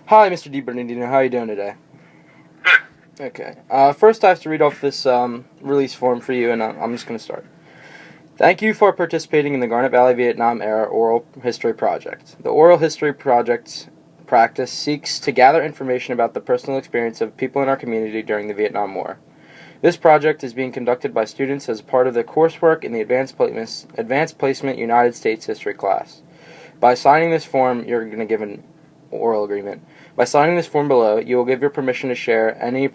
Hi, Mr. DiBernardino. How are you doing today? Good. Okay. First, I have to read off this release form for you, and I'm just going to start. Thank you for participating in the Garnet Valley Vietnam Era Oral History Project. The Oral History Project practice seeks to gather information about the personal experience of people in our community during the Vietnam War. This project is being conducted by students as part of the coursework in the Advanced Placement United States History class. By signing this form, you're going to give an oral agreement. By signing this form below, you will give your permission to share any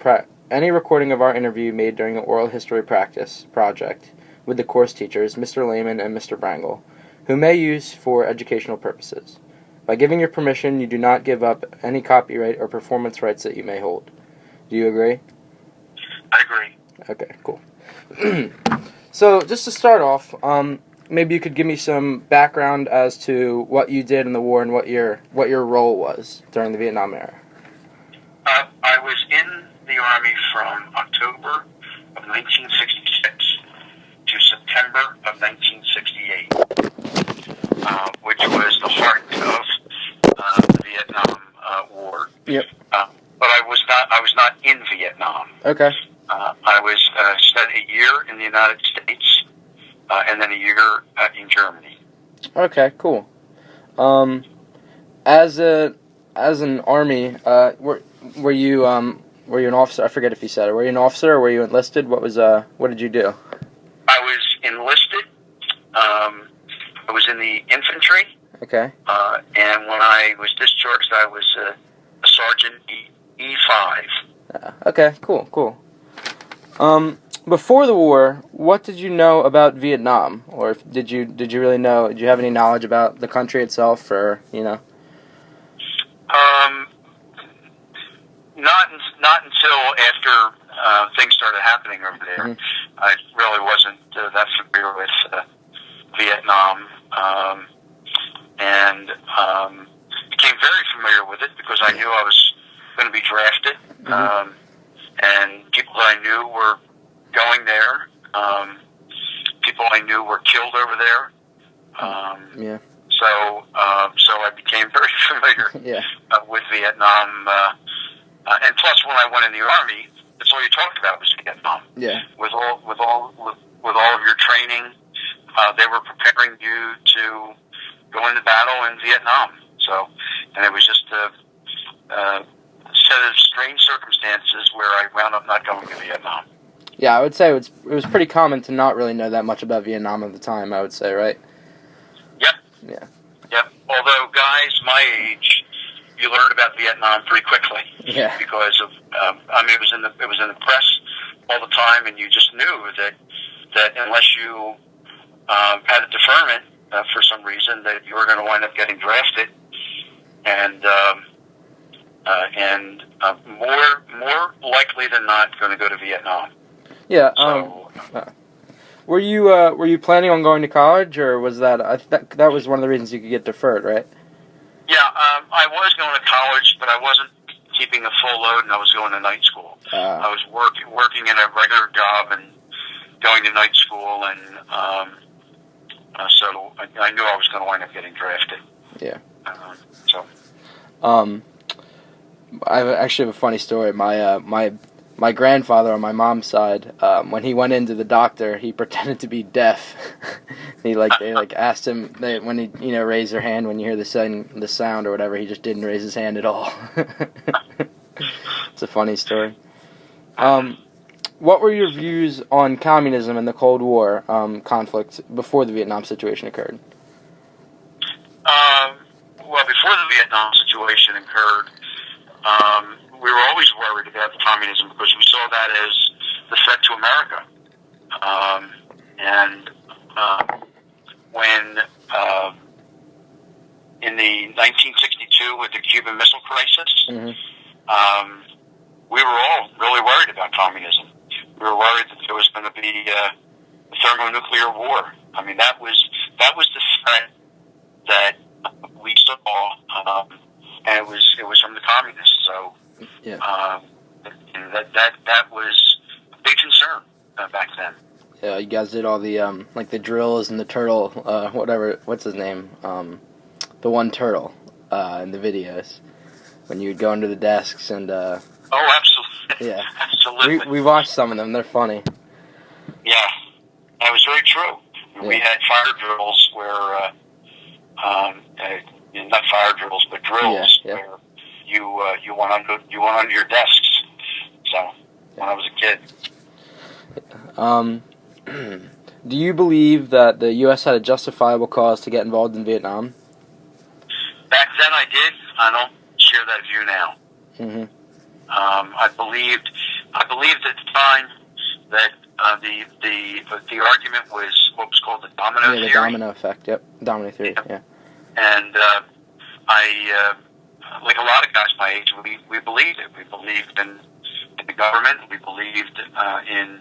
recording of our interview made during the oral history practice project with the course teachers, Mr. Lehman and Mr. Brangle, who may use for educational purposes. By giving your permission, you do not give up any copyright or performance rights that you may hold. Do you agree? I agree. Okay, cool. So, just to start off, maybe you could give me some background as to what you did in the war and what your role was during the Vietnam era. I was in the Army from October of 1966 to September of 1968, which was the heart of the Vietnam War. Yep. But I was not in Vietnam. Okay. I was spent a year in the United States and then a year in Germany. Okay, cool. As an Army, were you an officer? I forget if you said it. Were you an officer or were you enlisted? What did you do? I was enlisted. I was in the infantry. Okay. And when I was discharged, I was a sergeant E5. Okay, cool. Before the war, what did you know about Vietnam, or did you really know? Did you have any knowledge about the country itself, or Not until after things started happening over there. Mm-hmm. I really wasn't that familiar with Vietnam, and became very familiar with it because I knew I was going to be drafted, mm-hmm. And people that I knew were going there. People I knew were killed over there. Yeah. So I became very familiar with Vietnam. And plus, when I went in the Army, that's all you talked about was Vietnam. Yeah. With all of your training, they were preparing you to go into battle in Vietnam. So, and it was just a set of strange circumstances where I wound up not going to Vietnam. Yeah, I would say it was pretty common to not really know that much about Vietnam at the time, I would say, right? Yep. Yeah. Yep. Although guys my age, you learned about Vietnam pretty quickly. Yeah. Because of it was in the press all the time, and you just knew that unless you had a deferment for some reason, that you were going to wind up getting drafted, and more likely than not going to go to Vietnam. Yeah. So, were you planning on going to college, or was that that was one of the reasons you could get deferred, right? Yeah, I was going to college, but I wasn't keeping a full load, and I was going to night school. I was working in a regular job and going to night school, and so I knew I was going to wind up getting drafted. Yeah. I actually have a funny story. My grandfather on my mom's side, when he went into the doctor, he pretended to be deaf. They asked him when he raised their hand when you hear the sound or whatever. He just didn't raise his hand at all. It's a funny story. What were your views on communism and the Cold War conflict before the Vietnam situation occurred? Well, before the Vietnam situation occurred, we were always worried about communism because we saw that as the threat to America. When in the 1962 with the Cuban Missile Crisis, mm-hmm. We were all really worried about communism. We were worried that there was going to be a thermonuclear war. I mean, that was the threat that we saw, and it was from the communists. So, that was a big concern back then. Yeah, you guys did all the the drills and the turtle, what's his name? The one turtle in the videos. when you'd go into the desks and Oh, absolutely. yeah, Absolutely. we watched some of them. They're funny. Yeah, that was very true. Yeah. We had fire drills where, not fire drills, but drills where you went under your desks. So when I was a kid. Do you believe that the U.S. had a justifiable cause to get involved in Vietnam? Back then, I did. I don't share that view now. Mm-hmm. I believed at the time that the argument was what was called the domino theory. Yeah, the domino effect. Yep, domino theory. Yeah. And I, like a lot of guys my age, we believed it. We believed in the government. We believed in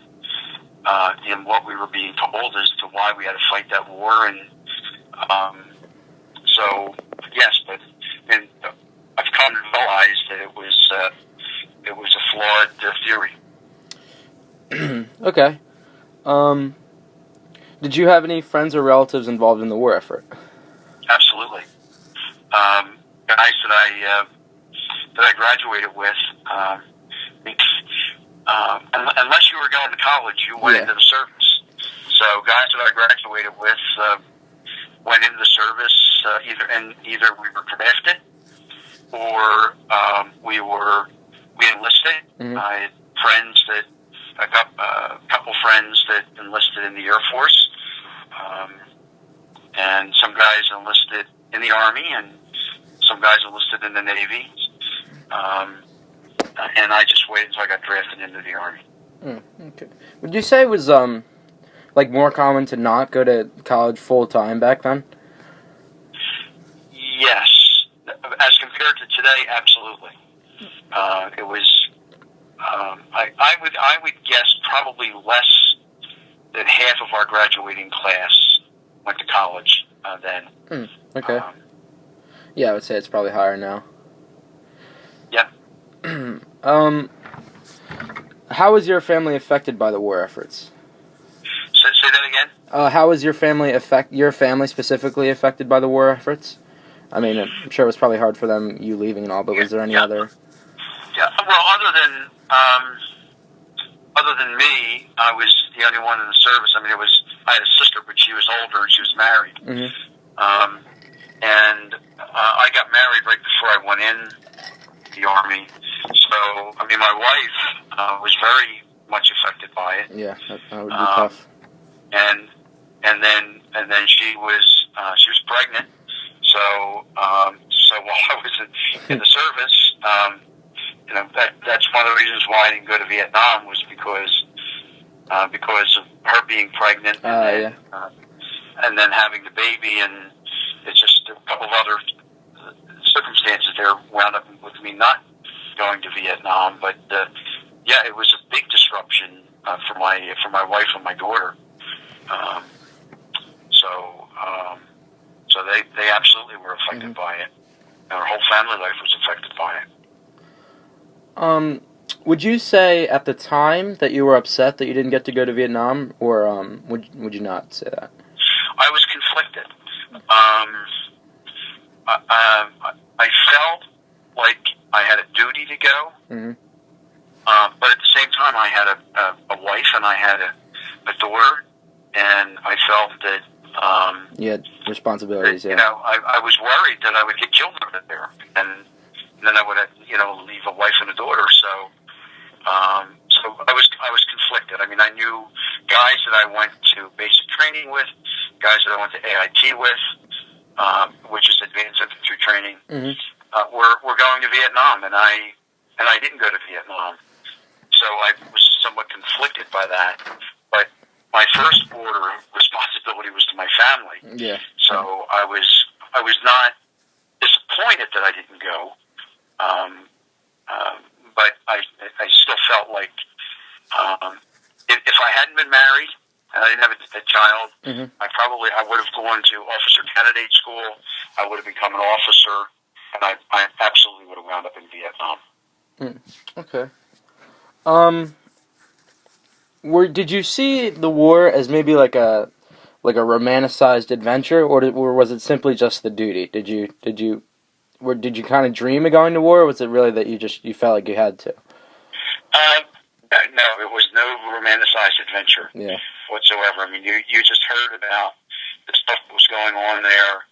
what we were being told as to why we had to fight that war. And so yes, but I've come to realize that it was a flawed theory. Okay. Did you have any friends or relatives involved in the war effort? Absolutely. Guys that I graduated with. Unless you were going to college, you went into the service. So guys that I graduated with went into the service. Either we were drafted or we enlisted. Mm-hmm. I had a couple friends that enlisted in the Air Force, and some guys enlisted in the Army, and some guys enlisted in the Navy. And I just waited until I got drafted into the Army. Okay. Would you say it was like more common to not go to college full time back then? Yes, as compared to today, absolutely. It was. I would guess probably less than half of our graduating class went to college then. Okay. Yeah, I would say it's probably higher now. Yeah. How was your family affected by the war efforts? Say that again. How was your family specifically affected by the war efforts? I mean, I'm sure it was probably hard for them, you leaving and all, but was there any other? Yeah. Well, other than me, I was the only one in the service. I mean, I had a sister, but she was older and she was married. Mm-hmm. And I got married right before I went in the Army. So, I mean, my wife was very much affected by it. Yeah, that would be tough. And then she was pregnant. So while I was in the service, that's one of the reasons why I didn't go to Vietnam was because of her being pregnant and then having the baby, and it's just a couple of other circumstances there wound up with me not going to Vietnam. But it was a big disruption for my wife and my daughter. So they absolutely were affected by it. And our whole family life was affected by it. Would you say at the time that you were upset that you didn't get to go to Vietnam, or would you not say that? I was conflicted. I felt like I had a duty to go, but at the same time I had a wife and I had a daughter, and I felt that you had responsibilities. That, I was worried that I would get killed over there, and then I would leave a wife and a daughter. So I was conflicted. I mean, I knew guys that I went to basic training with, guys that I went to AIT with, which is Advanced Infantry Training. Were going to Vietnam, and I didn't go to Vietnam. So I was somewhat conflicted by that. But my first order of responsibility was to my family. Yeah. So I was not disappointed that I didn't go. But I still felt like if I hadn't been married and I didn't have a child, I would have gone to officer candidate school. I would have become an officer, and I absolutely would have wound up in Vietnam. Okay. Did you see the war as maybe like a romanticized adventure, or was it simply just the duty? Did you did you kind of dream of going to war, or was it really that you felt like you had to? No, it was no romanticized adventure whatsoever. I mean, you just heard about the stuff that was going on there.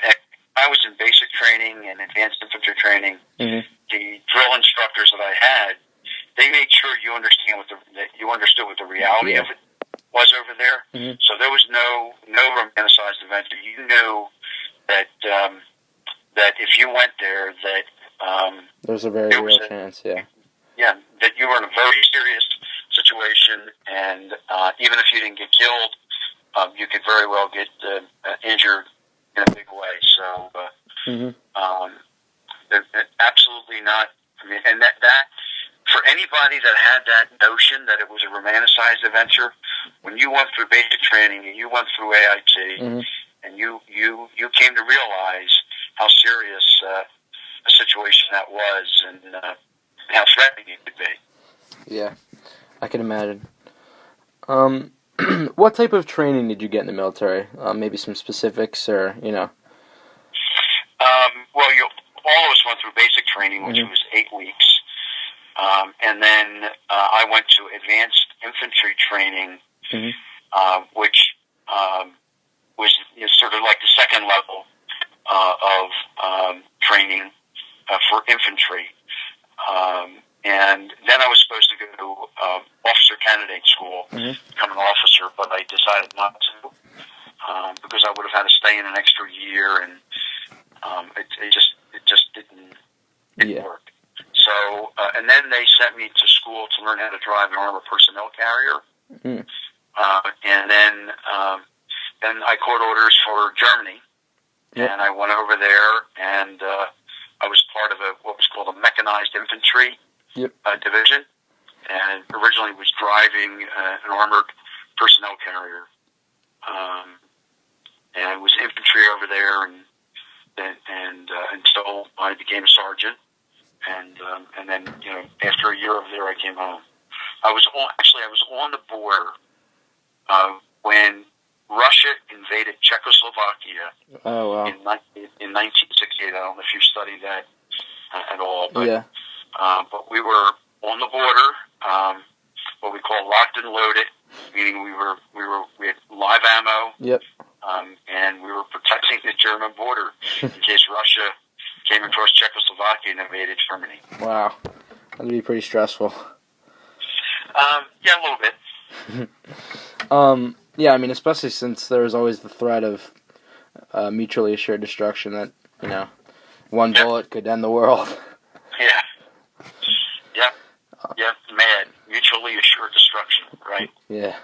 And I was in basic training and advanced infantry training. Mm-hmm. The drill instructors that I had, they made sure you that you understood what the reality of it was over there. Mm-hmm. So there was no romanticized adventure. You knew that that if you went there, that there's a very real chance, that you were in a very serious situation, and even if you didn't get killed, you could very well get injured in a big way. So, absolutely not. I mean, and that for anybody that had that notion that it was a romanticized adventure, when you went through basic training and you went through AIT, and you came to realize how serious a situation that was, and how threatening it could be. Yeah, I can imagine. What type of training did you get in the military? Maybe some specifics, or Well, all of us went through basic training, which was 8 weeks, and then I went to advanced infantry training, which was sort of like the second level of training for infantry. And then I was supposed to go to officer candidate school, become an officer, but I decided not to because I would have had to stay in an extra year, and it just didn't work. So, and then they sent me to school to learn how to drive an armored personnel carrier, and then I caught orders for Germany, and I went over there, and I was part of what was called a mechanized infantry division, and originally was driving an armored personnel carrier, and was infantry over there, and until I became a sergeant, and then after a year over there, I came home. I was on the border when Russia invaded Czechoslovakia. Oh, wow. In 1968. I don't know if you studied that at all, but but we were on the border, what we call locked and loaded, meaning we had live ammo. Yep. And we were protecting the German border in case Russia came across Czechoslovakia and invaded Germany. Wow, that'd be pretty stressful. Yeah, a little bit. Yeah, I mean, especially since there was always the threat of mutually assured destruction that, one bullet could end the world. Yeah, mad. Mutually assured destruction, right? Yeah.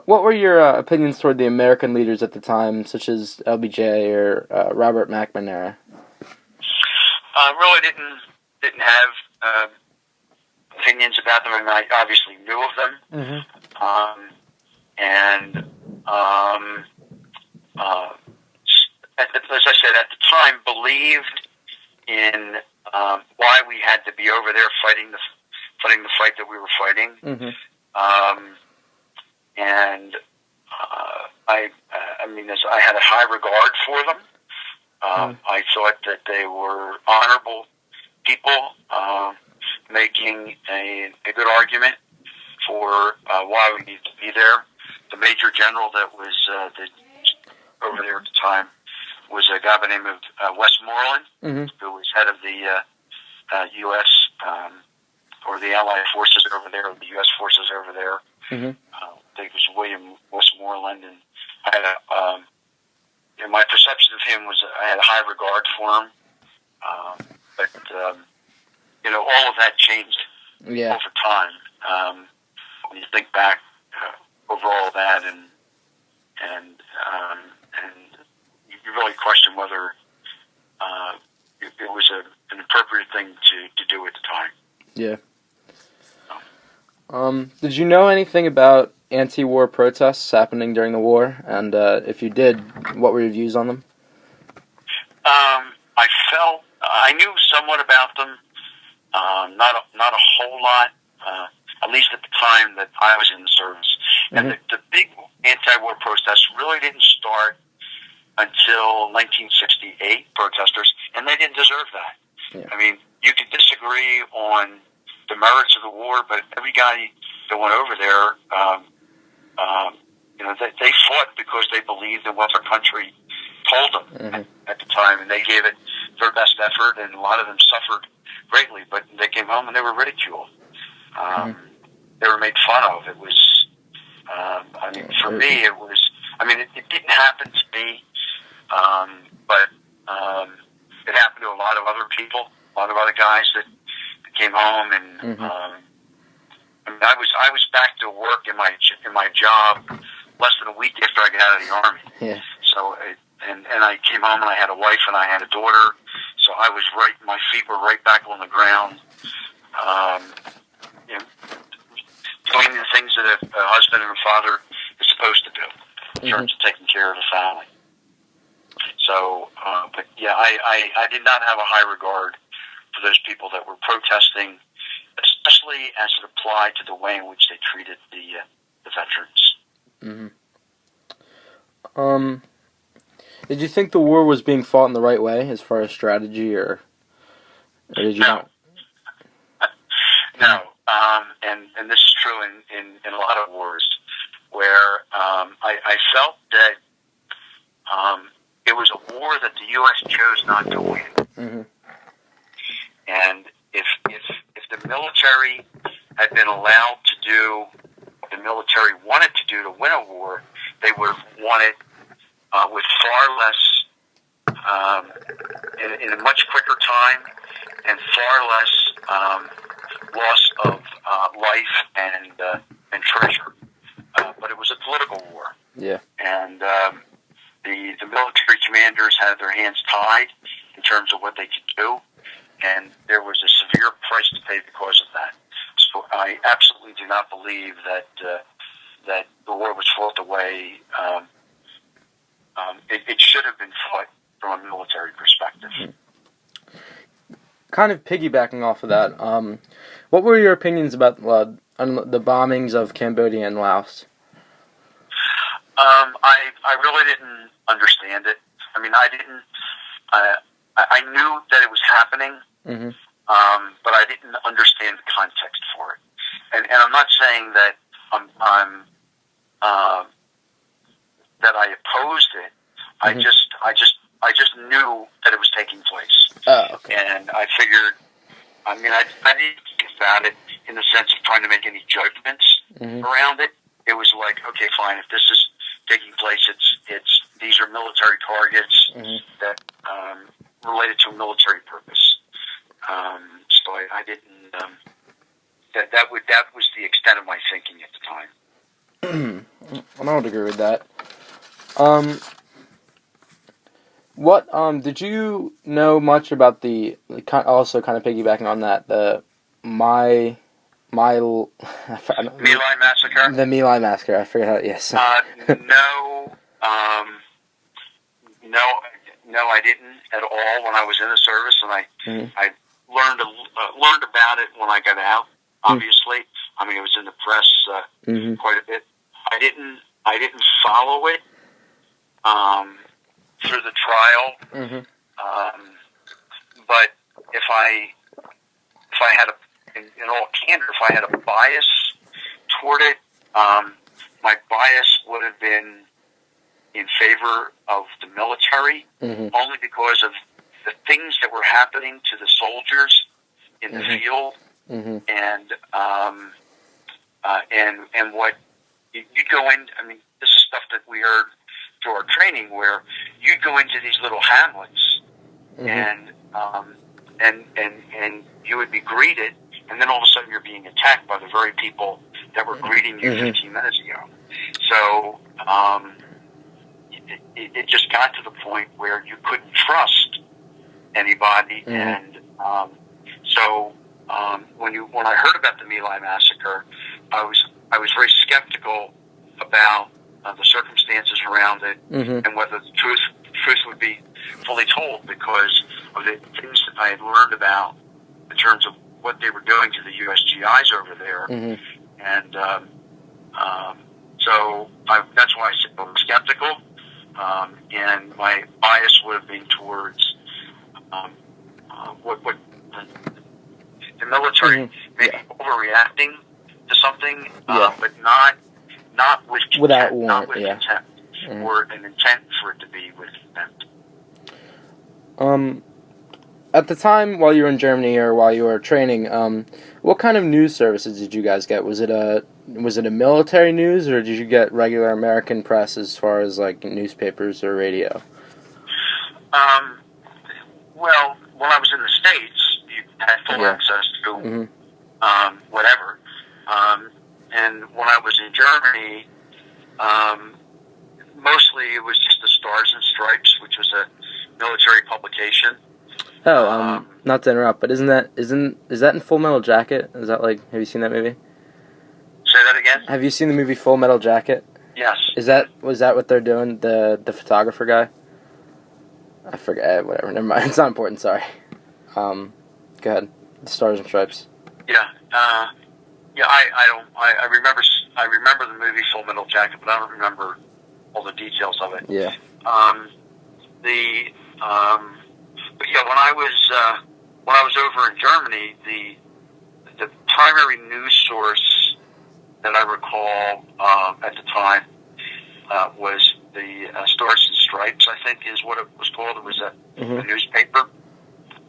What were your opinions toward the American leaders at the time, such as LBJ or Robert McNamara? Really didn't have opinions about them. I mean, I obviously knew of them, and as I said at the time, believed in why we had to be over there fighting the fight that we were fighting. And I mean, as I had a high regard for them. I thought that they were honorable people, making a good argument for why we need to be there. The major general that was over there at the time was a guy by the name of Westmoreland, who was head of the U.S. Or the Allied forces over there, or the U.S. forces over there. I think it was William Westmoreland, and I had my perception of him was I had a high regard for him, but all of that changed over time. When you think back over all of that, and you really question whether it was an appropriate thing to do at the time. Yeah. Did you know anything about anti-war protests happening during the war? And if you did, what were your views on them? I knew somewhat about them, not a whole lot, at least at the time that I was in the service. And the big anti-war protests really didn't start until 1968, protesters, and they didn't deserve that. Yeah. I mean, you could disagree on the merits of the war, but every guy that went over there, they fought because they believed in what their country told them at the time, and they gave it their best effort, and a lot of them suffered greatly, but they came home and they were ridiculed. They were made fun of. It was, for me, it was, it didn't happen to me, but it happened to a lot of other people, a lot of other guys that came home, and I was back to work in my job less than a week after I got out of the Army. Yeah. So, and I came home and I had a wife and I had a daughter, so I was my feet were right back on the ground, doing the things that a husband and a father is supposed to do in terms of taking care of the family. So, but yeah, I did not have a high regard for those people that were protesting, especially as it applied to the way in which they treated the veterans. Did you think the war was being fought in the right way as far as strategy, or did you not? No, and this is true in a lot of wars where I felt that it was a war that the U.S. chose not to win. And if the military had been allowed to do what the military wanted to do to win a war, they would have won it with far less, in a much quicker time, and far less loss of life and treasure. But it was a political war. Yeah. And the military commanders had their hands tied in terms of what they could do, and there was a severe price to pay because of that. So I absolutely do not believe that that the war was fought the way it should have been fought from a military perspective. Kind of piggybacking off of that, what were your opinions about the bombings of Cambodia and Laos? I really didn't understand it. I knew that it was happening, but I didn't understand the context for it. And I'm not saying that that I opposed it. I just knew that it was taking place. Oh, okay. And I figured, I didn't think about it in the sense of trying to make any judgments around it. It was like, okay, fine, if this is taking place, these are military targets that related to a military purpose. So I didn't. That was the extent of my thinking at the time. I would agree with that. What did you know much about also kind of piggybacking on that, the My Lai Massacre? The My Lai Massacre, I forget how, yes. No, I didn't at all when I was in the service, and I learned about it when I got out, obviously. It was in the press quite a bit. I didn't follow it through the trial, but if I had in all candor, if I had a bias toward it, my bias would have been in favor of the military, only because of the things that were happening to the soldiers in the field, and what you'd go in. This is stuff that we heard through our training, where you'd go into these little hamlets, and you would be greeted, and then all of a sudden you're being attacked by the very people that were greeting you 15 minutes ago. So it just got to the point where you couldn't trust anybody, and so when I heard about the My Lai Massacre, I was very skeptical about the circumstances around it, and whether the truth would be fully told, because of the things that I had learned about in terms of what they were doing to the U.S. GIs over there, and so that's why I was skeptical. and my bias would have been towards what the military maybe overreacting to something, but not with contempt, without warrant, not with contempt, or an intent for it to be with contempt. At the time, while you were in Germany or while you were training, what kind of news services did you guys get? Was it a military news, or did you get regular American press as far as like newspapers or radio? Well, when I was in the States, you had full access to whatever. And when I was in Germany, mostly it was just the Stars and Stripes, which was a military publication. Oh, not to interrupt, but is that in Full Metal Jacket? Is that like, have you seen that movie? Say that again? Have you seen the movie Full Metal Jacket? Yes. Was that what they're doing? The photographer guy? I forget. Whatever. Never mind. It's not important. Sorry. Go ahead. The Stars and Stripes. Yeah. I remember the movie Full Metal Jacket, but I don't remember all the details of it. Yeah. But yeah, when I was over in Germany, the primary news source that I recall at the time was the Stars and Stripes, I think is what it was called. It was a newspaper.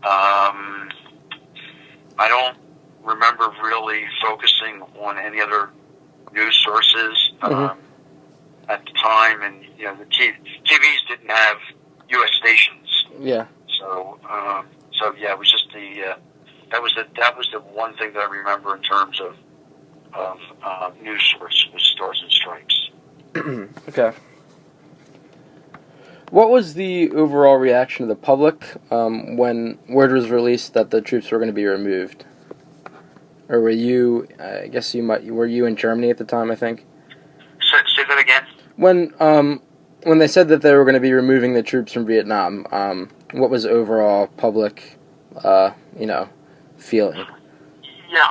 I don't remember really focusing on any other news sources at the time, and the TVs didn't have U.S. stations. Yeah. So yeah, it was just that was the one thing that I remember in terms of news source was Stars and Stripes. Okay. What was the overall reaction of the public when word was released that the troops were going to be removed? Or were you? I guess were you in Germany at the time? I think. Say that again. When they said that they were going to be removing the troops from Vietnam, what was overall public, feeling? Yeah,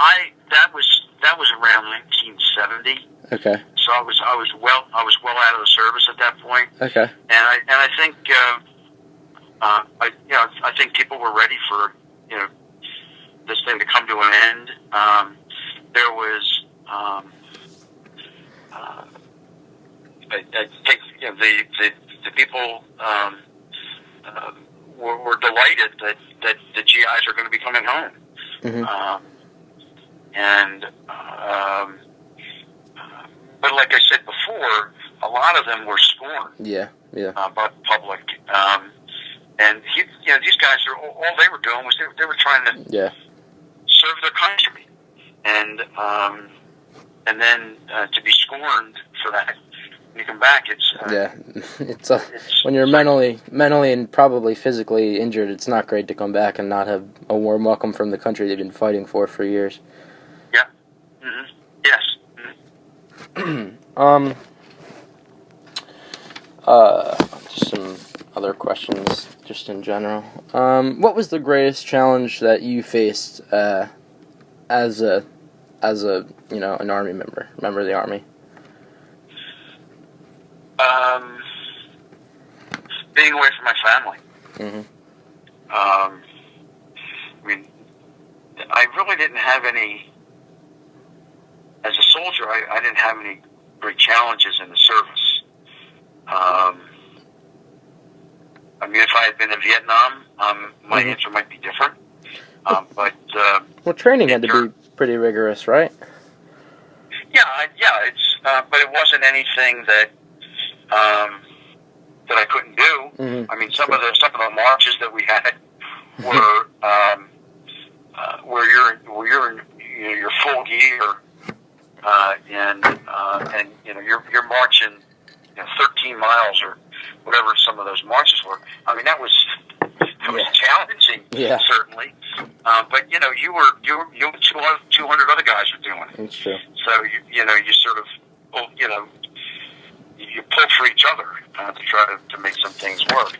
that was around 1970. Okay. So I was well out of the service at that point. Okay. And I think I think people were ready for this thing to come to an end. There was I think the people were delighted that the GIs are going to be coming home. But like I said before, a lot of them were scorned. Yeah. By the public. And these guys all they were doing was they were trying to serve their country, and then to be scorned for that. When you come back, it's when you're mentally and probably physically injured, it's not great to come back and not have a warm welcome from the country they've been fighting for years. Yeah. Yes. Just some other questions, just in general. What was the greatest challenge that you faced as an Army member of the Army? Being away from my family. I mean, I really didn't have any. As a soldier, I didn't have any great challenges in the service. I mean, if I had been in Vietnam, my answer might be different. But training had to be pretty rigorous, right? Yeah. It's but it wasn't anything that I couldn't do. I mean, some of the marches that we had were where you're in your full gear, and you're marching 13 miles or whatever some of those marches were. I mean, that was challenging, certainly. But you were 200 other guys were doing it. That's true. So you sort of you pull for each other to try to make some things work.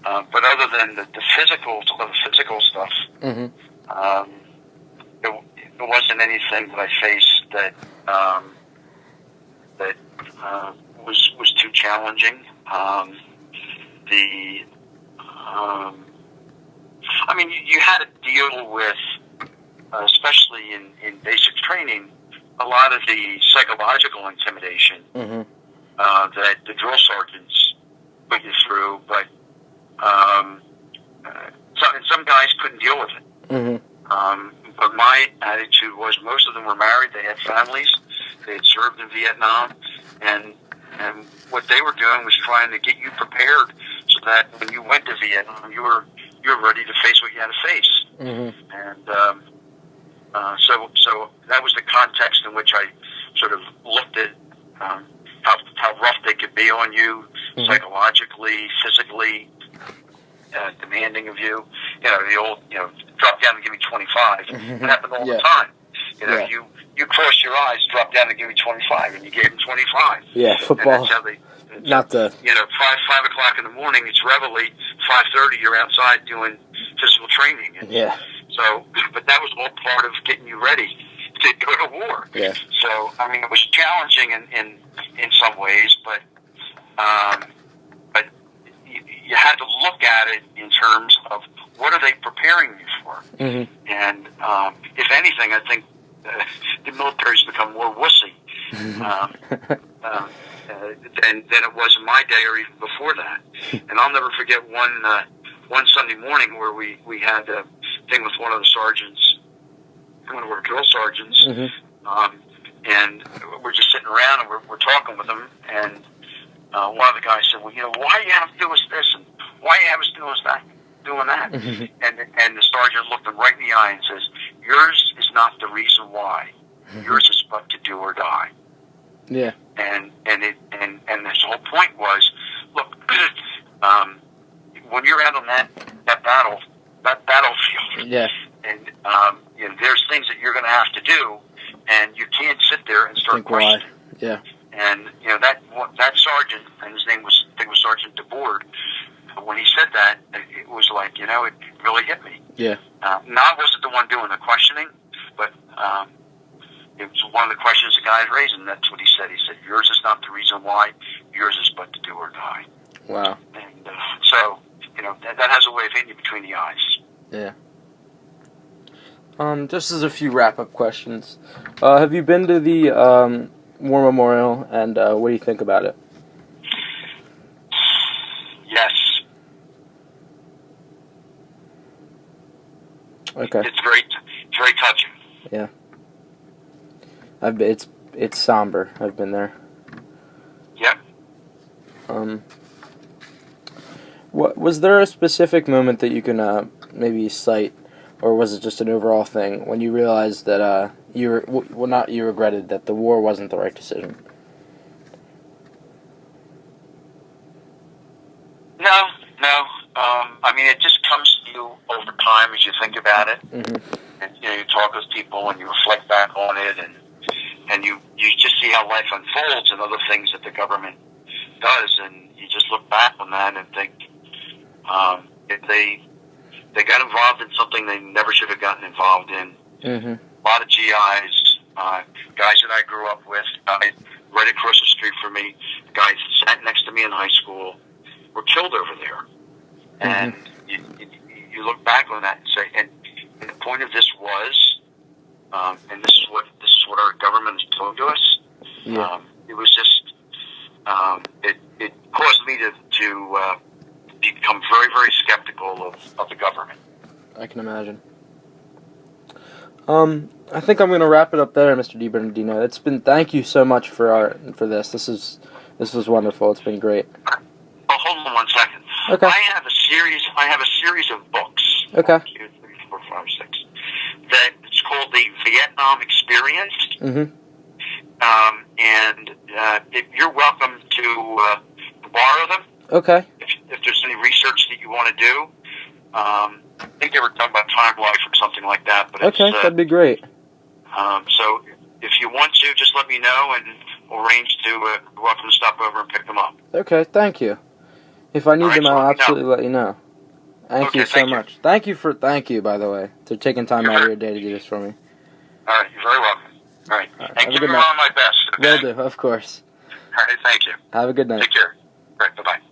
But other than the physical stuff, it wasn't anything that I faced that was too challenging. I mean, you had to deal with, especially in basic training, a lot of the psychological intimidation that the drill sergeants put you through, but some guys couldn't deal with it. But my attitude was most of them were married, they had families, they had served in Vietnam, and what they were doing was trying to get you prepared so that when you went to Vietnam, you were ready to face what you had to face. And so that was the context in which I sort of looked at how rough they could be on you, psychologically, physically, demanding of you. You know, the old, drop down and give me 25. It happened all the time. You crossed your eyes, drop down and give me 25, and you gave them 25. Yeah, football. And that's how they, not the 5 o'clock in the morning, it's reveille. 5:30, you're outside doing physical training. And so, but that was all part of getting you ready to go to war. Yeah. So, I mean, it was challenging in some ways, but you had to look at it in terms of what are they preparing you for. And if anything, I think the military's become more wussy than it was in my day or even before that. And I'll never forget one Sunday morning where we had a thing with one of the sergeants, one of our drill sergeants, and we're just sitting around and we're talking with them, and one of the guys said, well, why do you have to do us this, and why do you have us doing that? And the sergeant looked him right in the eye and says, yours is not the reason why. Yours is but to do or die. Yeah. And his whole point was, look, when you're out on that battlefield, and there's things that you're going to have to do, and you can't sit there and start questioning. Yeah. And that sergeant, and his name was, I think it was Sergeant DeBoard. When he said that, it was like, it really hit me. Yeah. Not wasn't the one doing the questioning, but it was one of the questions the guy raised, and that's what he said. He said, yours is not the reason why, yours is but to do or die. Wow. And so, that has a way of hitting you between the eyes. Yeah. Just as a few wrap-up questions. Have you been to the War Memorial, and what do you think about it? Yes. Okay. It's very touching. Yeah. It's somber. I've been there. Yep. What was there a specific moment that you can maybe cite, or was it just an overall thing when you realized that you regretted that the war wasn't the right decision? No. I mean, it just comes to you over time as you think about it. And you talk with people and you reflect back on it, and you just see how life unfolds and other things that the government does, and you just look back on that and think, if they got involved in something they never should have gotten involved in. A lot of GIs, guys that I grew up with, guys right across the street from me, guys that sat next to me in high school, were killed over there. And you look back on that and say, and the point of this was, and this is what our government has told to us. It was just, it caused me to become very, very skeptical of the government. I can imagine. I think I'm going to wrap it up there, Mr. DiBernardino. Thank you so much for this. This was wonderful. It's been great. Oh, hold on one second. Okay. I have a series of books. Okay. 1, 2, 3, 4, 5, 6. That it's called the Vietnam Experience. And you're welcome to borrow them. Okay. If there's any research that you want to do. I think they were talking about Time Life or something like that. But okay, that'd be great. So if you want to, just let me know, and we'll arrange to welcome to stop over and pick them up. Okay, thank you. If I need them, I'll absolutely let you know. Thank you so much. Thank you, by the way, for taking time out of your day to do this for me. All right, you're very welcome. All right. And give me all my best. Okay? Will do, of course. All right, thank you. Have a good night. Take care. Right, bye-bye.